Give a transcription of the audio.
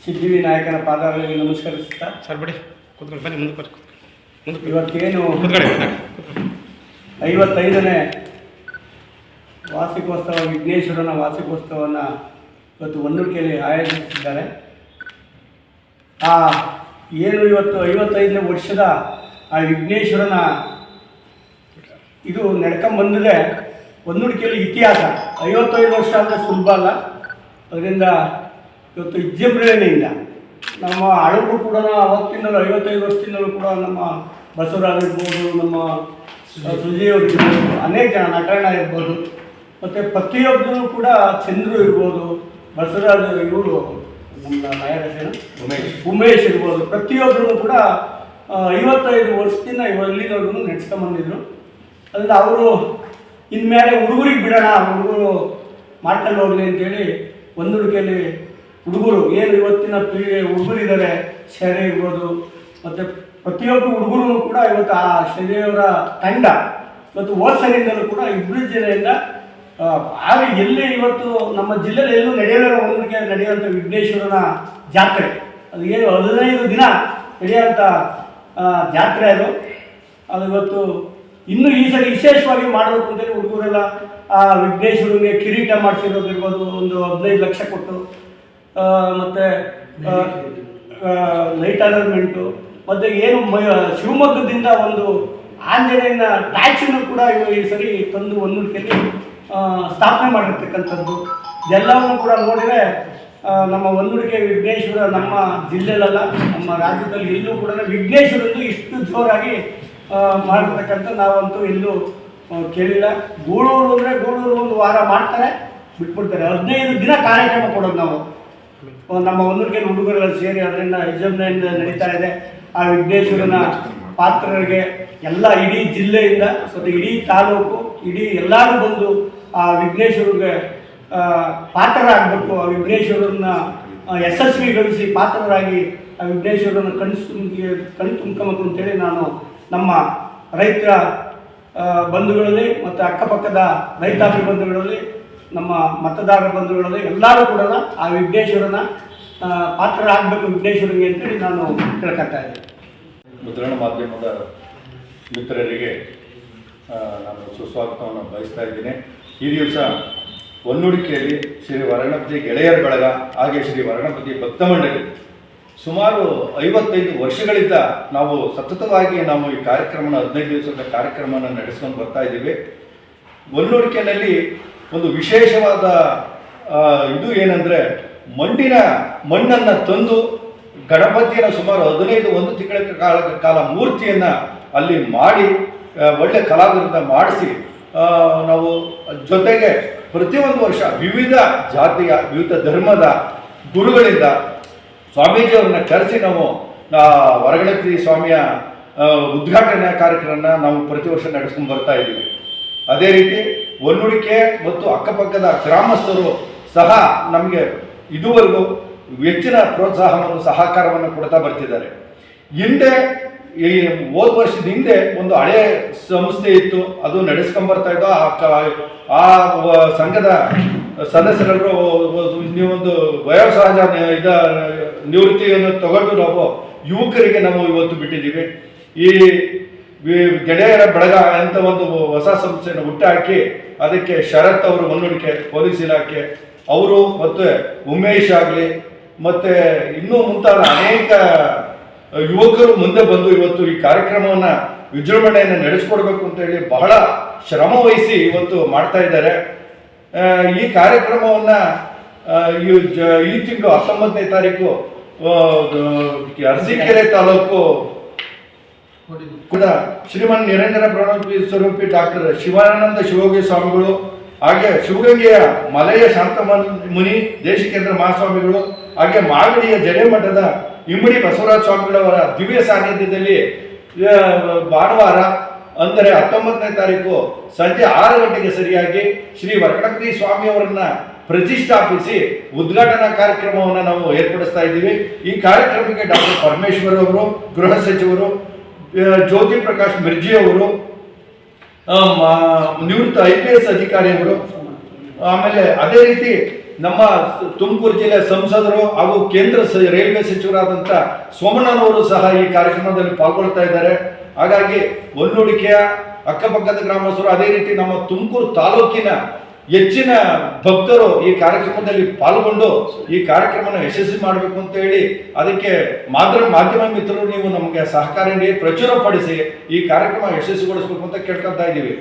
ಸಿದ್ಧಿವಿ ನಾಯಕನ ಪಾದಾಗಳಿಗೆ ನಮಸ್ಕರಿಸುತ್ತಾ ಸರ್ ಬಿಡಿ ಕೂತ್ಕೊಂಡು ಬನ್ನಿ ಮುಂದಕ್ಕೆ ಇವತ್ತೇನು ಕೂತ್ಕೊಳ್ಳಿ 55ನೇ ವಾರ್ಷಿಕೋತ್ಸವ ವಿಘ್ನೇಶ್ವರನ ವಾರ್ಷಿಕೋತ್ಸವವನ್ನು ಇವತ್ತು ಹೊನ್ನೂರಿಕೆಯಲ್ಲಿ ಆಯೋಜಿಸಿದ್ದಾರೆ. ಏನು ಇವತ್ತು 55ನೇ ವರ್ಷದ ಆ ವಿಘ್ನೇಶ್ವರನ ಇದು ನಡ್ಕೊಂಬಂದಿದೆ ಹೊನ್ನೂರಿಕೆಯಲ್ಲಿ ಇತಿಹಾಸ. 55 ವರ್ಷ ಅಂದರೆ ಸುಲಭ ಅಲ್ಲ. ಅದರಿಂದ ಇವತ್ತು ವಿಜೃಂಭಣೆಯಿಂದ ನಮ್ಮ ಹಳಬರು ಕೂಡ ಅವತ್ತಿನಲ್ಲೂ 55 ವರ್ಷದಿಂದಲೂ ಕೂಡ ನಮ್ಮ ಬಸವರಾಜ್ ಇರ್ಬೋದು, ನಮ್ಮ ಸುಜಿಯವ್ರಿರ್ಬೋದು, ಅನೇಕ ಜನ ನಟರಣ ಇರ್ಬೋದು, ಮತ್ತು ಪ್ರತಿಯೊಬ್ಬರು ಕೂಡ ಚಂದ್ರು ಇರ್ಬೋದು, ಬಸವರಾಜ್ ಇವರು ನಮ್ಮ ನಾಯಕನ ಉಮೇಶ್ ಇರ್ಬೋದು, ಪ್ರತಿಯೊಬ್ಬರು ಕೂಡ 55 ವರ್ಷದಿಂದ ಇಲ್ಲಿನವರೆಗೂ ನಡೆಸ್ಕೊಂಬಂದಿದ್ರು. ಅದರಿಂದ ಅವರು ಇನ್ಮೇಲೆ ಹುಡುಗರಿಗೆ ಬಿಡೋಣ, ಹುಡುಗರು ಮಾಡ್ಕೊಂಡು ಹೋಗಲಿ ಅಂತೇಳಿ ಹೊನ್ನೂರಿಕೆಯಲ್ಲಿ ಹುಡುಗರು ಏನು ಇವತ್ತಿನ ಪೀಳಿಗೆ ಹುಡುಗರಿದ್ದಾರೆ, ಶೆರೆ ಇರ್ಬೋದು, ಮತ್ತು ಪ್ರತಿಯೊಬ್ಬರು ಹುಡುಗರು ಕೂಡ ಇವತ್ತು ಆ ಶೆರೆಯವರ ತಂಡ ಇವತ್ತು ಹೋದ್ಸರಿಯಿಂದಲೂ ಕೂಡ ಇಬ್ಬರು ಜಿಲ್ಲೆಯಿಂದ ಆಗ ಎಲ್ಲಿ ಇವತ್ತು ನಮ್ಮ ಜಿಲ್ಲೆಯಲ್ಲಿ ಎಲ್ಲೂ ನಡೆಯಲ್ಲ ಹೊನ್ನೂರಿಕೆ ನಡೆಯುವಂಥ ವಿಘ್ನೇಶ್ವರನ ಜಾತ್ರೆ. ಅದು ಏನು 15 ದಿನ ನಡೆಯುವಂಥ ಜಾತ್ರೆ ಅದು ಇವತ್ತು ಇನ್ನೂ ಈ ಸರಿ ವಿಶೇಷವಾಗಿ ಮಾಡಬೇಕು ಅಂತೇಳಿ ಹುಡುಗರೆಲ್ಲ ಆ ವಿಘ್ನೇಶ್ವರನಿಗೆ ಕಿರೀಟ ಮಾಡಿಸಿರೋದಿರ್ಬೋದು, ಒಂದು 15 ಲಕ್ಷ ಕೊಟ್ಟು, ಮತ್ತು ಲೈಟ್ ಅರೇಂಜ್ಮೆಂಟು, ಮತ್ತು ಏನು ಶಿವಮೊಗ್ಗದಿಂದ ಒಂದು ಆಂಜನೇಯನ ಟ್ಯಾಕ್ಸಿನೂ ಕೂಡ ಈ ಸರಿ ತಂದು ಹೊನ್ನೂರಿಕೆಯಲ್ಲಿ ಸ್ಥಾಪನೆ ಮಾಡಿರ್ತಕ್ಕಂಥದ್ದು. ಎಲ್ಲವನ್ನೂ ಕೂಡ ನೋಡಿದರೆ ನಮ್ಮ ಹೊನ್ನೂರಿಕೆ ವಿಘ್ನೇಶ್ವರ ನಮ್ಮ ಜಿಲ್ಲೆಯಲ್ಲ, ನಮ್ಮ ರಾಜ್ಯದಲ್ಲಿ ಎಲ್ಲೂ ಕೂಡ ವಿಘ್ನೇಶ್ವರಂದು ಇಷ್ಟು ಜೋರಾಗಿ ಮಾಡಿರ್ತಕ್ಕಂಥ ನಾವಂತೂ ಎಲ್ಲೂ ಕೇಳಿಲ್ಲ. ಗೂಳೂರು ಅಂದರೆ ಗೂಳೂರು ಒಂದು ವಾರ ಮಾಡ್ತಾರೆ, ಬಿಟ್ಬಿಡ್ತಾರೆ. 15 ದಿನ ಕಾರ್ಯಕ್ರಮ ಕೊಡೋದು ನಾವು ನಮ್ಮ ಹೊನ್ನೂರಿಕೆ ಹುಡುಗರೆಲ್ಲ ಸೇರಿ. ಅದರಿಂದ ವಿಜೃಂಭಣೆಯಿಂದ ನಡೀತಾ ಇದೆ. ಆ ವಿಘ್ನೇಶ್ವರನ ಪಾತ್ರರಿಗೆ ಎಲ್ಲ ಇಡೀ ಜಿಲ್ಲೆಯಿಂದ ಮತ್ತು ಇಡೀ ತಾಲೂಕು ಇಡೀ ಎಲ್ಲರೂ ಬಂದು ಆ ವಿಘ್ನೇಶ್ವರಿಗೆ ಪಾತ್ರರಾಗಬೇಕು. ಆ ವಿಘ್ನೇಶ್ವರನ ಯಶಸ್ವಿಗೊಳಿಸಿ ಪಾತ್ರರಾಗಿ ಆ ವಿಘ್ನೇಶ್ವರನ ಕಣ್ಣು ತುಂಬ್ಕೊಬೇಕು ಅಂತೇಳಿ ನಾನು ನಮ್ಮ ರೈತರ ಬಂಧುಗಳಲ್ಲಿ ಮತ್ತು ಅಕ್ಕಪಕ್ಕದ ರೈತಾಪಿ ಬಂಧುಗಳಲ್ಲಿ, ನಮ್ಮ ಮತದಾರರ ಬಂಧುಗಳಲ್ಲಿ ಎಲ್ಲರೂ ಕೂಡ ಆ ವಿಘ್ನೇಶ್ವರನ ಪಾತ್ರರಾಗಬೇಕು ವಿಘ್ನೇಶ್ವರನಿಗೆ ಅಂತೇಳಿ ನಾನು ಕೇಳ್ಕೊಳ್ತಾ ಇದ್ದೀನಿ. ಮುದ್ರಣ ಮಾಧ್ಯಮದ ಮಿತ್ರರಿಗೆ ನಾನು ಸುಸ್ವಾಗತವನ್ನು ಬಯಸ್ತಾ ಇದ್ದೀನಿ. ಈ ದಿವಸ ಹೊನ್ನೂರಿಕೆಯಲ್ಲಿ ಶ್ರೀ ವರಣಪತಿ ಗೆಳೆಯರ ಬಳಗ ಹಾಗೆ ಶ್ರೀ ವರಣಪತಿ ಭಕ್ತ ಮಂಡಳಿ ಸುಮಾರು 55 ವರ್ಷಗಳಿಂದ ನಾವು ಸತತವಾಗಿ ನಾವು ಈ ಕಾರ್ಯಕ್ರಮನ 15 ದಿವಸದ ಕಾರ್ಯಕ್ರಮನ ನಡೆಸ್ಕೊಂಡು ಬರ್ತಾ ಇದ್ದೀವಿ. ಹೊನ್ನೂರಿಕೆಯಲ್ಲಿ ಒಂದು ವಿಶೇಷವಾದ ಇದು ಏನಂದರೆ ಮಣ್ಣನ್ನು ತಂದು ಗಣಪತಿಯನ್ನು ಸುಮಾರು 15 ತಿಂಗಳ ಕಾಲ ಮೂರ್ತಿಯನ್ನು ಅಲ್ಲಿ ಮಾಡಿ ಒಳ್ಳೆ ಕಲಾವಿದರಿಂದ ಮಾಡಿಸಿ ನಾವು ಜೊತೆಗೆ ಪ್ರತಿಯೊಂದು ವರ್ಷ ವಿವಿಧ ಜಾತಿಯ ವಿವಿಧ ಧರ್ಮದ ಗುರುಗಳಿಂದ ಸ್ವಾಮೀಜಿಯವ್ರನ್ನ ಕರೆಸಿ ನಾವು ವರಗಣಪತಿ ಸ್ವಾಮಿಯ ಉದ್ಘಾಟನಾ ಕಾರ್ಯಕ್ರಮನ ನಾವು ಪ್ರತಿ ವರ್ಷ ನಡೆಸ್ಕೊಂಡು ಬರ್ತಾ ಇದ್ದೀವಿ. ಅದೇ ರೀತಿ ಹೊನ್ನೂರಿಕೆ ಮತ್ತು ಅಕ್ಕಪಕ್ಕದ ಗ್ರಾಮಸ್ಥರು ಸಹ ನಮಗೆ ಇದುವರೆಗೂ ಹೆಚ್ಚಿನ ಪ್ರೋತ್ಸಾಹವನ್ನು ಸಹಕಾರವನ್ನು ಕೊಡ್ತಾ ಬರ್ತಿದ್ದಾರೆ. ಹಿಂದೆ ಈ ಹೋದ ವರ್ಷದ ಹಿಂದೆ ಒಂದು ಹಳೆಯ ಸಂಸ್ಥೆ ಇತ್ತು, ಅದು ನಡೆಸ್ಕೊಂಬರ್ತಾ ಇದ್ದೋ ಆ ಸಂಘದ ಸದಸ್ಯರೆಲ್ಲರೂ ನೀವೊಂದು ವಯೋಸಹಜ ನಿವೃತ್ತಿಯನ್ನು ತಗೊಂಡು ನಾವು ಯುವಕರಿಗೆ ನಾವು ಇವತ್ತು ಬಿಟ್ಟಿದ್ದೀವಿ. ಈ ಗೆಳೆಯರ ಬಳಗ ಅಂತ ಒಂದು ಹೊಸ ಸಂಸ್ಥೆಯನ್ನು ಹುಟ್ಟಾಕಿ ಅದಕ್ಕೆ ಶರತ್ ಅವರು ಹೊನ್ನೂರಿಕೆ ಪೊಲೀಸ್ ಇಲಾಖೆ ಅವರು ಮತ್ತು ಉಮೇಶ್ ಆಗಲಿ ಮತ್ತು ಇನ್ನೂ ಮುಂತಾದ ಅನೇಕ ಯುವಕರು ಮುಂದೆ ಬಂದು ಇವತ್ತು ಈ ಕಾರ್ಯಕ್ರಮವನ್ನು ವಿಜೃಂಭಣೆಯನ್ನು ನಡೆಸ್ಕೊಡ್ಬೇಕು ಅಂತೇಳಿ ಬಹಳ ಶ್ರಮ ವಹಿಸಿ ಇವತ್ತು ಮಾಡ್ತಾ ಇದ್ದಾರೆ. ಈ ಕಾರ್ಯಕ್ರಮವನ್ನು ಈ ತಿಂಗಳು 19ನೇ ತಾರೀಕು ಅರಸೀಕೆರೆ ತಾಲೂಕು ಕೂಡ ಶ್ರೀಮನ್ ನಿರಂಜನ ಪ್ರಣವ ಸ್ವರೂಪಿ ಡಾಕ್ಟರ್ ಶಿವಾನಂದ ಶಿವಯೋಗಿ ಸ್ವಾಮಿಗಳು ಹಾಗೆ ಶಿವಗಂಗೆಯ ಮಲೆಯ ಶಾಂತಮುನಿ ದೇಶಿಕೇಂದ್ರ ಮಹಾಸ್ವಾಮಿಗಳು ಹಾಗೆ ಮಾಗಡಿಯ ಜಡೆಮಠದ ಇಮ್ಮಡಿ ಬಸವರಾಜ ಸ್ವಾಮಿಗಳವರ ದಿವ್ಯ ಸಾನ್ನಿಧ್ಯದಲ್ಲಿ ಭಾನುವಾರ ಅಂದರೆ 19ನೇ ತಾರೀಕು ಸಂಜೆ 6 ಗಂಟೆಗೆ ಸರಿಯಾಗಿ ಶ್ರೀ ವರಗಣಪತಿ ಸ್ವಾಮಿಯವರನ್ನ ಪ್ರತಿಷ್ಠಾಪಿಸಿ ಉದ್ಘಾಟನಾ ಕಾರ್ಯಕ್ರಮವನ್ನು ನಾವು ಏರ್ಪಡಿಸ್ತಾ ಇದ್ದೀವಿ. ಈ ಕಾರ್ಯಕ್ರಮಕ್ಕೆ ಡಾಕ್ಟರ್ ಪರಮೇಶ್ವರ್ ಅವರು, ಗೃಹ ಸಚಿವರು, ಜ್ಯೋತಿ ಪ್ರಕಾಶ್ ಮಿರ್ಜಿ ಅವರು, ನಿವೃತ್ತ IPS ಅಧಿಕಾರಿಯವರು, ಆಮೇಲೆ ಅದೇ ರೀತಿ ನಮ್ಮ ತುಮಕೂರು ಜಿಲ್ಲೆ ಸಂಸದರು ಹಾಗೂ ಕೇಂದ್ರ ರೈಲ್ವೆ ಸಚಿವರಾದಂಥ ಸೋಮಣ್ಣನವರು ಸಹ ಈ ಕಾರ್ಯಕ್ರಮದಲ್ಲಿ ಪಾಲ್ಗೊಳ್ತಾ ಇದ್ದಾರೆ. ಹಾಗಾಗಿ ಒನ್ನೂಡಿಕೆಯ ಅಕ್ಕಪಕ್ಕದ ಗ್ರಾಮಸ್ಥರು, ಅದೇ ರೀತಿ ನಮ್ಮ ತುಮಕೂರು ತಾಲೂಕಿನ ಹೆಚ್ಚಿನ ಭಕ್ತರು ಈ ಕಾರ್ಯಕ್ರಮದಲ್ಲಿ ಪಾಲ್ಗೊಂಡು ಈ ಕಾರ್ಯಕ್ರಮನ ಯಶಸ್ವಿ ಮಾಡಬೇಕು ಅಂತ ಹೇಳಿ, ಅದಕ್ಕೆ ಮಾಧ್ಯಮ ಮಿತ್ರರು ನೀವು ನಮಗೆ ಸಹಕಾರ ನೀಡಿ ಪ್ರಚುರಪಡಿಸಿ ಈ ಕಾರ್ಯಕ್ರಮ ಯಶಸ್ವಿಗೊಳಿಸಬೇಕು ಅಂತ ಕೇಳ್ಕೊತಾ ಇದ್ದೀವಿ.